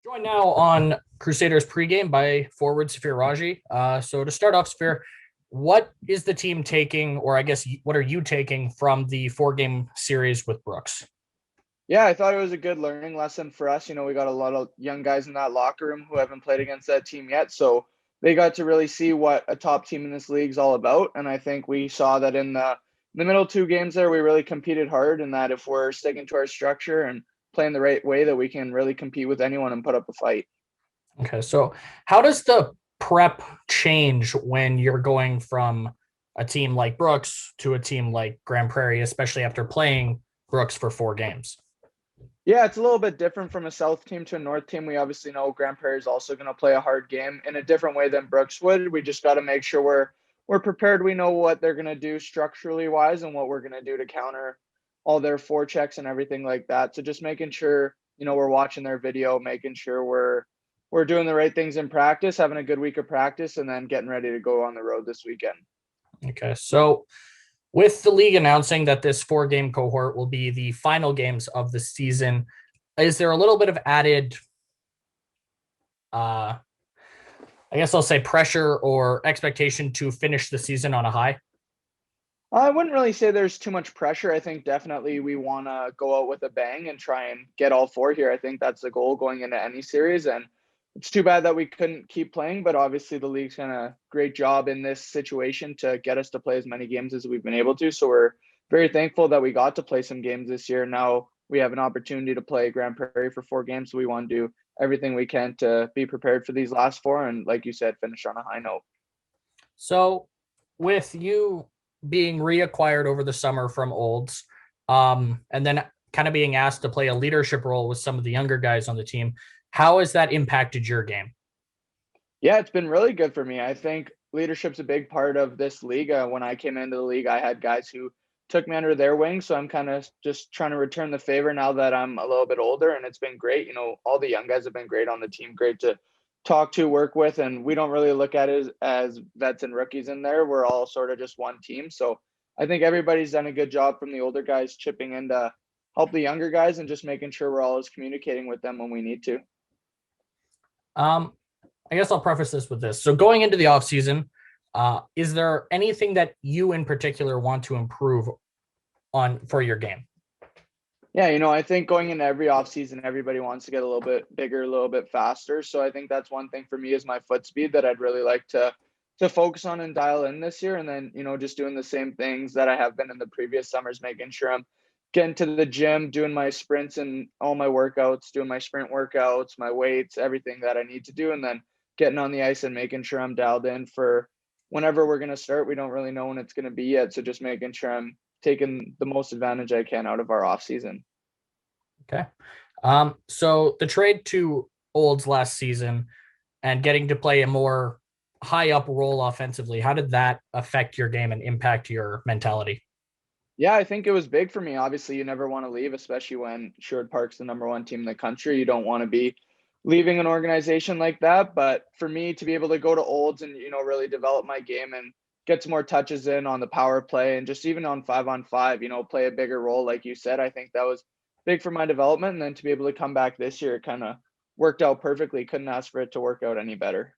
Joined now on Crusaders pregame by forward Zafir Rawji. So to start off, Zafir, what is the team taking, or I guess what are you taking from the four-game series with Brooks? Yeah, I thought it was a good learning lesson for us. We got a lot of young guys in that locker room who haven't played against that team yet. So they got to really see what a top team in this league is all about. And I think we saw that in the middle two games there, we really competed hard, and that if we're sticking to our structure and playing the right way, that we can really compete with anyone and put up a fight. Okay, so how does the prep change when you're going from a team like Brooks to a team like Grande Prairie, especially after playing Brooks for four games? Yeah, it's a little bit different from a South team to a North team. We obviously know Grande Prairie is also going to play a hard game in a different way than Brooks would. We just got to make sure we're prepared. We know what they're going to do structurally wise and what we're going to do to counter all their forechecks and everything like that. So just making sure we're watching their video, making sure we're doing the right things in practice, having a good week of practice, and then getting ready to go on the road this weekend. Okay, so with the league announcing that this four-game cohort will be the final games of the season, is there a little bit of added, I guess I'll say pressure or expectation to finish the season on a high? I wouldn't really say there's too much pressure. I think definitely we want to go out with a bang and try and get all four here. I think that's the goal going into any series. And it's too bad that we couldn't keep playing, but obviously the league's done a great job in this situation to get us to play as many games as we've been able to. So we're very thankful that we got to play some games this year. Now we have an opportunity to play Grande Prairie for four games. So we want to do everything we can to be prepared for these last four. And like you said, finish on a high note. So with you being reacquired over the summer from Olds, and then kind of being asked to play a leadership role with some of the younger guys on the team, how has that impacted your game? Yeah, it's been really good for me. I think leadership's a big part of this league. When I came into the league, I had guys who took me under their wing. So I'm kind of just trying to return the favor now that I'm a little bit older, and it's been great. All the young guys have been great on the team, great to talk to, work with, and we don't really look at it as vets and rookies in there. We're all sort of just one team. So I think everybody's done a good job from the older guys chipping in to help the younger guys and just making sure we're always communicating with them when we need to. Um, I guess I'll preface this with this. So going into the offseason, is there anything that you in particular want to improve on for your game? Yeah, I think going into every offseason, everybody wants to get a little bit bigger, a little bit faster. So I think that's one thing for me is my foot speed that I'd really like to focus on and dial in this year. And then, just doing the same things that I have been in the previous summers, making sure I'm getting to the gym, doing my sprints and all my workouts, doing my sprint workouts, my weights, everything that I need to do, and then getting on the ice and making sure I'm dialed in for whenever we're going to start. We don't really know when it's going to be yet. So just making sure I'm taking the most advantage I can out of our off season. Okay. So the trade to Olds last season and getting to play a more high up role offensively, how did that affect your game and impact your mentality? Yeah, I think it was big for me. Obviously, you never want to leave, especially when Sherwood Park's the number one team in the country. You don't want to be leaving an organization like that. But for me to be able to go to Olds and, really develop my game and get some more touches in on the power play and just even on 5-on-5, play a bigger role, like you said, I think that was big for my development. And then to be able to come back this year, it kind of worked out perfectly. Couldn't ask for it to work out any better.